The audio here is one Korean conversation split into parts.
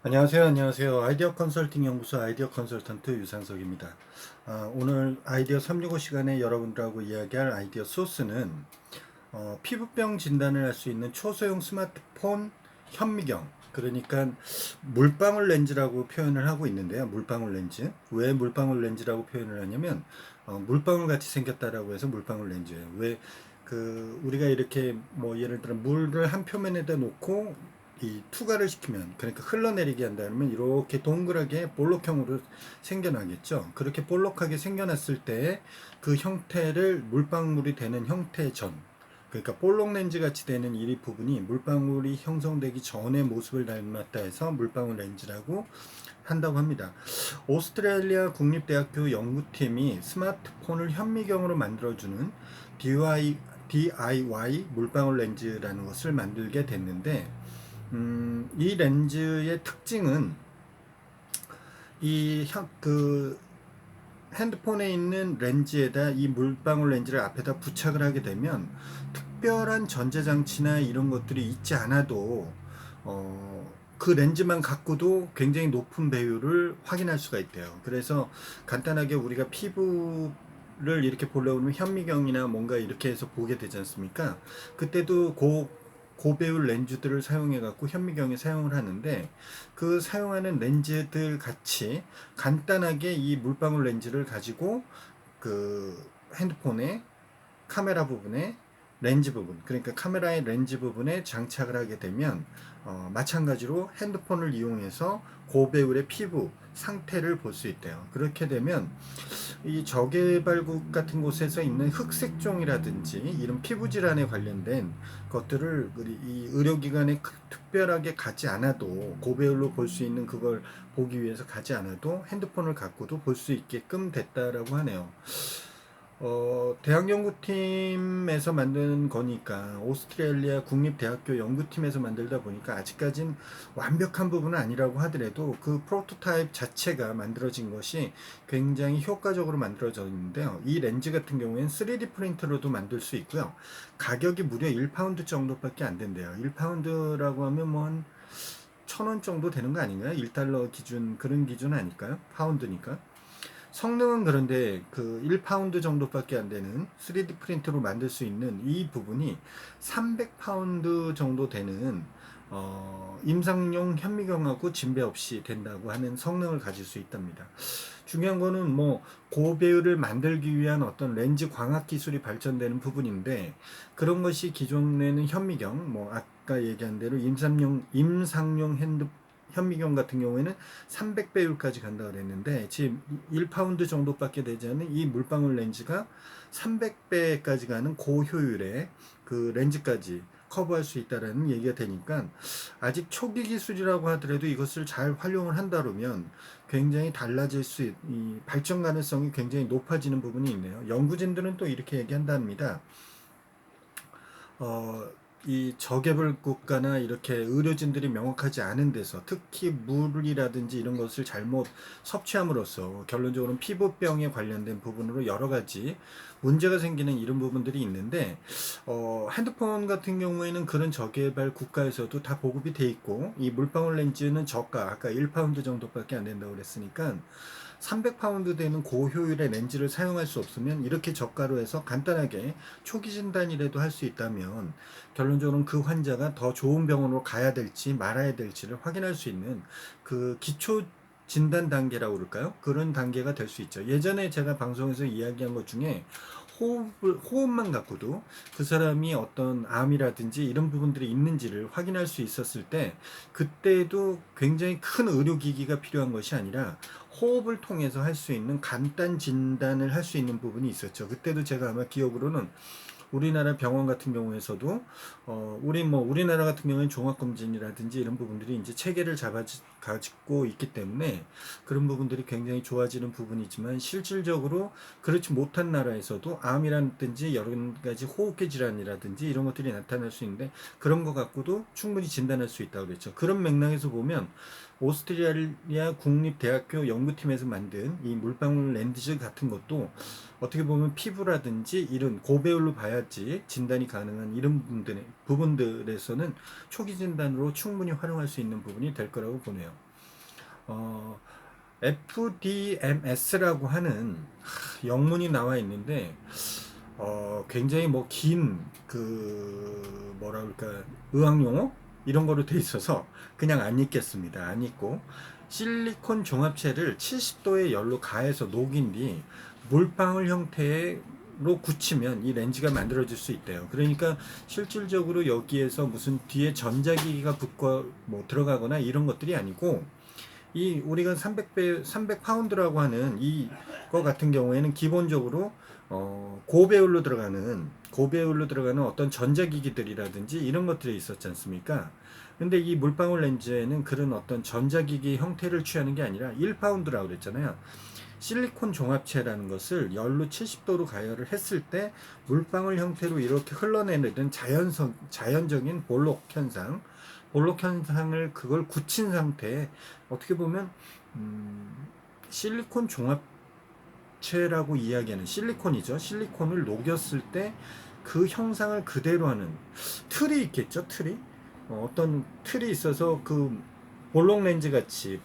안녕하세요. 아이디어 컨설팅 연구소 아이디어 컨설턴트 유상석입니다. 오늘 아이디어 365 시간에 여러분들하고 이야기할 아이디어 소스는 피부병 진단을 할 수 있는 초소형 스마트폰 현미경, 그러니까 물방울 렌즈라고 표현을 하고 있는데요. 물방울 렌즈. 왜 물방울 렌즈라고 표현을 하냐면 물방울 같이 생겼다라고 해서 물방울 렌즈예요. 왜 우리가 이렇게 뭐 예를 들어 물을 한 표면에다 놓고 이 투과를 시키면, 그러니까 흘러내리게 한다면 이렇게 동그랗게 볼록형으로 생겨나겠죠. 그렇게 볼록하게 생겨났을 때 그 형태를 물방울이 되는 형태 전, 그러니까 볼록 렌즈 같이 되는 이 부분이 물방울이 형성되기 전의 모습을 닮았다 해서 물방울 렌즈라고 한다고 합니다. 오스트레일리아 국립대학교 연구팀이 스마트폰을 현미경으로 만들어주는 DIY 물방울 렌즈라는 것을 만들게 됐는데, 이 렌즈의 특징은 그 핸드폰에 있는 렌즈에다 이 물방울 렌즈를 앞에다 부착을 하게 되면 특별한 전자장치나 이런 것들이 있지 않아도 그 렌즈만 갖고도 굉장히 높은 배율을 확인할 수가 있대요. 그래서 간단하게 우리가 피부를 이렇게 보려고 하면 현미경이나 뭔가 이렇게 해서 보게 되지 않습니까? 그때도 고배율 렌즈들을 사용해 갖고 현미경에 사용을 하는데, 그 사용하는 렌즈들 같이 간단하게 이 물방울 렌즈를 가지고 그 핸드폰의 카메라 부분에 렌즈 부분, 그러니까 카메라의 렌즈 부분에 장착을 하게 되면 마찬가지로 핸드폰을 이용해서 고배율의 피부 상태를 볼 수 있대요. 그렇게 되면 이 저개발국 같은 곳에서 있는 흑색종이라든지 이런 피부 질환에 관련된 것들을 이 의료기관에 특별하게 가지 않아도, 고배율로 볼 수 있는 그걸 보기 위해서 가지 않아도 핸드폰을 갖고도 볼 수 있게끔 됐다라고 하네요. 대학연구팀에서 만든 거니까, 오스트레일리아 국립대학교 연구팀에서 만들다 보니까 아직까진 완벽한 부분은 아니라고 하더라도 그 프로토타입 자체가 만들어진 것이 굉장히 효과적으로 만들어졌는데요. 이 렌즈 같은 경우에는 3D 프린터로도 만들 수 있고요. 가격이 무려 1파운드 정도밖에 안 된대요. 1파운드라고 하면 뭐 한 1,000원 정도 되는 거 아닌가요? 1달러 기준, 그런 기준 아닐까요? 파운드니까. 성능은 그런데 그 1파운드 정도밖에 안 되는 3D 프린터로 만들 수 있는 이 부분이 300파운드 정도 되는 임상용 현미경하고 진배 없이 된다고 하는 성능을 가질 수 있답니다. 중요한 거는 뭐 고배율을 만들기 위한 어떤 렌즈 광학 기술이 발전되는 부분인데, 그런 것이 기존에는 현미경, 뭐 아까 얘기한 대로 임상용 현미경 같은 경우에는 300배율까지 간다고 그랬는데, 지금 1파운드 정도밖에 되지 않는 이 물방울 렌즈가 300배까지 가는 고효율의 그 렌즈까지 커버할 수 있다라는 얘기가 되니까, 아직 초기 기술이라고 하더라도 이것을 잘 활용을 한다면 굉장히 달라질 이 발전 가능성이 굉장히 높아지는 부분이 있네요. 연구진들은 또 이렇게 얘기한답니다. 어, 이 저개발 국가나 이렇게 의료진들이 명확하지 않은 데서, 특히 물이라든지 이런 것을 잘못 섭취함으로써 결론적으로는 피부병에 관련된 부분으로 여러 가지 문제가 생기는 이런 부분들이 있는데, 핸드폰 같은 경우에는 그런 저개발 국가에서도 다 보급이 돼 있고, 이 물방울 렌즈는 저가, 아까 1파운드 정도밖에 안 된다고 그랬으니까 300파운드 되는 고효율의 렌즈를 사용할 수 없으면, 이렇게 저가로 해서 간단하게 초기 진단이라도 할 수 있다면 결론적으로는 그 환자가 더 좋은 병원으로 가야 될지 말아야 될지를 확인할 수 있는 그 기초 진단 단계라고 그럴까요? 그런 단계가 될 수 있죠. 예전에 제가 방송에서 이야기한 것 중에 호흡만 갖고도 그 사람이 어떤 암이라든지 이런 부분들이 있는지를 확인할 수 있었을 때, 그때도 굉장히 큰 의료기기가 필요한 것이 아니라 호흡을 통해서 할 수 있는 간단 진단을 할 수 있는 부분이 있었죠. 그때도 제가 아마 기억으로는 우리나라 병원 같은 경우에서도 우리나라 같은 경우는 종합검진이라든지 이런 부분들이 이제 체계를 가지고 있기 때문에 그런 부분들이 굉장히 좋아지는 부분이지만, 실질적으로 그렇지 못한 나라에서도 암이라든지 여러 가지 호흡기 질환이라든지 이런 것들이 나타날 수 있는데, 그런 것 갖고도 충분히 진단할 수 있다고 그랬죠. 그런 맥락에서 보면 오스트레일리아 국립대학교 연구팀에서 만든 이 물방울 렌즈 같은 것도 어떻게 보면 피부라든지 이런 고배율로 봐야지 진단이 가능한 이런 부분들에서는 초기 진단으로 충분히 활용할 수 있는 부분이 될 거라고 보네요. 어, FDMS라고 하는 영문이 나와 있는데 굉장히 뭐 긴 그 뭐라 그럴까 의학 용어 이런 거로 돼 있어서 그냥 안 읽겠습니다. 안 읽고 실리콘 종합체를 70도의 열로 가해서 녹인 뒤 물방울 형태로 굳히면 이 렌즈가 만들어질 수 있대요. 그러니까 실질적으로 여기에서 무슨 뒤에 전자기기가 붙고 뭐 들어가거나 이런 것들이 아니고 이 우리가 300파운드라고 하는 이거 같은 경우에는 기본적으로 고배율로 들어가는 어떤 전자기기들이라든지 이런 것들이 있었지 않습니까? 근데 이 물방울 렌즈에는 그런 어떤 전자기기 형태를 취하는 게 아니라 1파운드라고 그랬잖아요. 실리콘 종합체라는 것을 열로 70도로 가열을 했을 때 물방울 형태로 이렇게 흘러내리는 자연적인 볼록 현상을 그걸 굳힌 상태에 어떻게 보면 음, 실리콘 종합체라고 이야기하는 실리콘이죠. 실리콘을 녹였을 때 그 형상을 그대로 하는 틀이 있겠죠. 틀이 어떤 틀이 있어서 그 볼록 렌즈 같이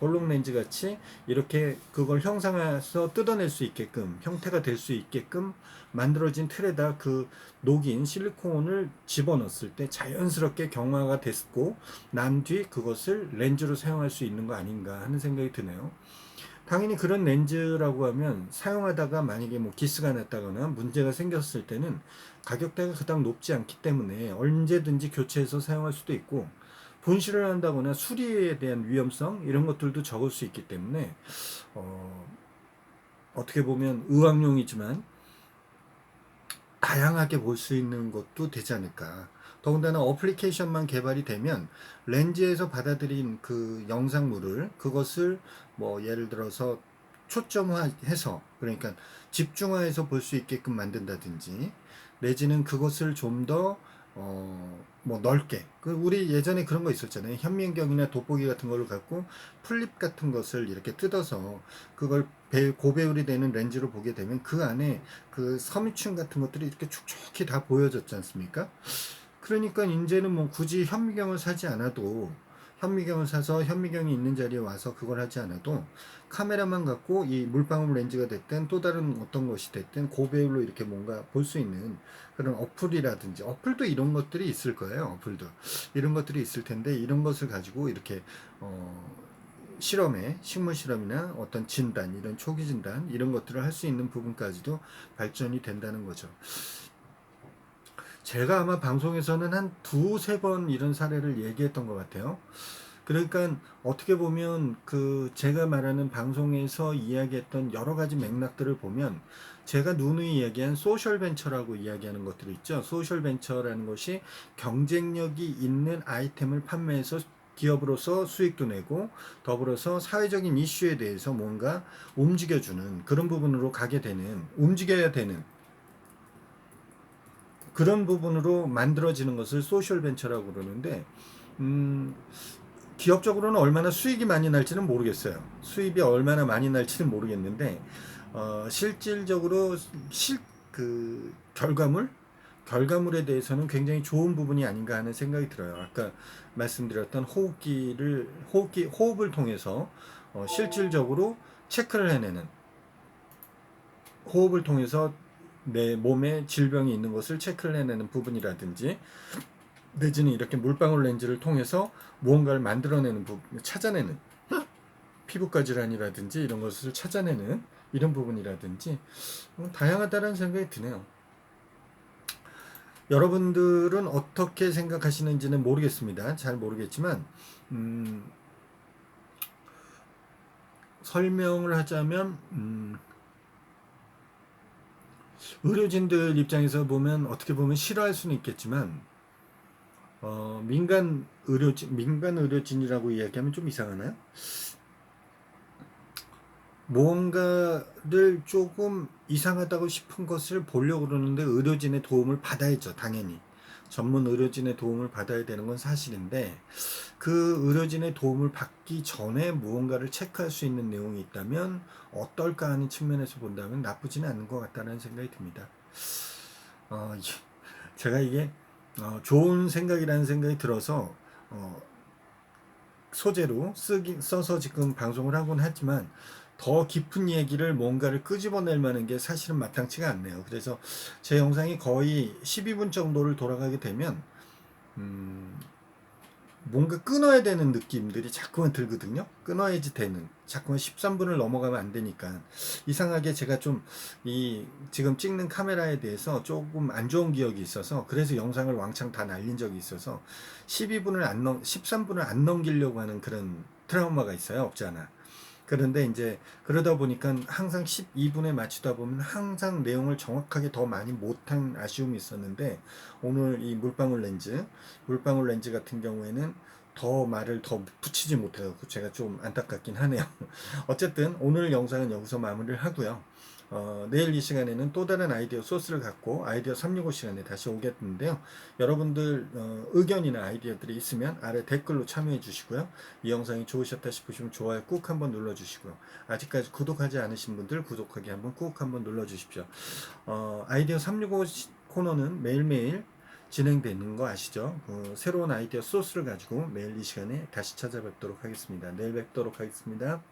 이렇게 그걸 형상화해서 뜯어낼 수 있게끔 형태가 될 수 있게끔 만들어진 틀에다 그 녹인 실리콘을 집어넣었을 때 자연스럽게 경화가 됐고 난 뒤 그것을 렌즈로 사용할 수 있는 거 아닌가 하는 생각이 드네요. 당연히 그런 렌즈라고 하면 사용하다가 만약에 뭐 기스가 났다거나 문제가 생겼을 때는 가격대가 그닥 높지 않기 때문에 언제든지 교체해서 사용할 수도 있고 분실을 한다거나 수리에 대한 위험성 이런 것들도 적을 수 있기 때문에 어, 어떻게 보면 의학용이지만 다양하게 볼 수 있는 것도 되지 않을까. 더군다나 어플리케이션만 개발이 되면 렌즈에서 받아들인 그 영상물을 그것을 뭐 예를 들어서 초점화해서 그러니까 집중화해서 볼 수 있게끔 만든다든지 내지는 그것을 좀 더 뭐 넓게 그 우리 예전에 그런 거 있었잖아요. 현미경이나 돋보기 같은 거를 갖고 플립 같은 것을 이렇게 뜯어서 그걸 고배율이 되는 렌즈로 보게 되면 그 안에 그 섬유층 같은 것들이 이렇게 축축히 다 보여졌지 않습니까? 그러니까 이제는 뭐 굳이 현미경을 사지 않아도 현미경을 사서 현미경이 있는 자리에 와서 그걸 하지 않아도 카메라만 갖고 이 물방울 렌즈가 됐든 또 다른 어떤 것이 됐든 고배율로 이렇게 뭔가 볼 수 있는 그런 어플이라든지 어플도 이런 것들이 있을 거예요. 어플도 이런 것들이 있을 텐데 이런 것을 가지고 이렇게 식물 실험이나 어떤 진단, 이런 초기 진단 이런 것들을 할 수 있는 부분까지도 발전이 된다는 거죠. 제가 아마 방송에서는 한 두세 번 이런 사례를 얘기했던 것 같아요. 그러니까 어떻게 보면 그 제가 말하는 방송에서 이야기했던 여러 가지 맥락들을 보면 제가 누누이 얘기한 소셜 벤처라고 이야기하는 것들이 있죠. 소셜 벤처라는 것이 경쟁력이 있는 아이템을 판매해서 기업으로서 수익도 내고 더불어서 사회적인 이슈에 대해서 뭔가 움직여주는 그런 부분으로 가게 되는 움직여야 되는 그런 부분으로 만들어지는 것을 소셜 벤처라고 그러는데 음, 기업적으로는 얼마나 수익이 많이 날지는 모르겠어요. 수입이 얼마나 많이 날지는 모르겠는데 실질적으로 그 결과물에 대해서는 굉장히 좋은 부분이 아닌가 하는 생각이 들어요. 아까 말씀드렸던 호흡을 통해서 실질적으로 체크를 해내는 호흡을 통해서 내 몸에 질병이 있는 것을 체크를 해내는 부분이라든지 내지는 이렇게 물방울 렌즈를 통해서 무언가를 만들어내는 부분, 찾아내는 피부과 질환이라든지 이런 것을 찾아내는 이런 부분이라든지 다양하다는 생각이 드네요. 여러분들은 어떻게 생각하시는지는 모르겠습니다. 잘 모르겠지만 설명을 하자면 의료진들 입장에서 보면 어떻게 보면 싫어할 수는 있겠지만 민간 의료진이라고 이야기하면 좀 이상하나요? 무언가를 조금 이상하다고 싶은 것을 보려고 그러는데 의료진의 도움을 받아야죠, 당연히. 전문 의료진의 도움을 받아야 되는 건 사실인데, 그 의료진의 도움을 받기 전에 무언가를 체크할 수 있는 내용이 있다면 어떨까 하는 측면에서 본다면 나쁘지는 않은 것 같다는 생각이 듭니다. 어, 제가 이게 좋은 생각이라는 생각이 들어서 소재로 써서 지금 방송을 하곤 하지만 더 깊은 얘기를 뭔가를 끄집어낼 만한 게 사실은 마땅치가 않네요. 그래서 제 영상이 거의 12분 정도를 돌아가게 되면 뭔가 끊어야 되는 느낌들이 자꾸만 들거든요. 끊어야지 되는. 자꾸만 13분을 넘어가면 안 되니까. 이상하게 제가 좀 이 지금 찍는 카메라에 대해서 조금 안 좋은 기억이 있어서 그래서 영상을 왕창 다 날린 적이 있어서 13분을 안 넘기려고 하는 그런 트라우마가 있어요. 없지 않아. 그런데 이제 그러다 보니까 항상 12분에 맞추다 보면 항상 내용을 정확하게 더 많이 못한 아쉬움이 있었는데 오늘 이 물방울 렌즈 같은 경우에는 더 말을 더 붙이지 못해서 제가 좀 안타깝긴 하네요. 어쨌든 오늘 영상은 여기서 마무리를 하고요. 내일 이 시간에는 또 다른 아이디어 소스를 갖고 아이디어 365 시간에 다시 오겠는데요. 여러분들 의견이나 아이디어들이 있으면 아래 댓글로 참여해 주시고요. 이 영상이 좋으셨다 싶으시면 좋아요 꾹 한번 눌러 주시고요. 아직까지 구독하지 않으신 분들 구독하기 한번 꾹 한번 눌러 주십시오. 아이디어 365 코너는 매일매일 진행되는 거 아시죠? 새로운 아이디어 소스를 가지고 매일 이 시간에 다시 찾아뵙도록 하겠습니다. 내일 뵙도록 하겠습니다.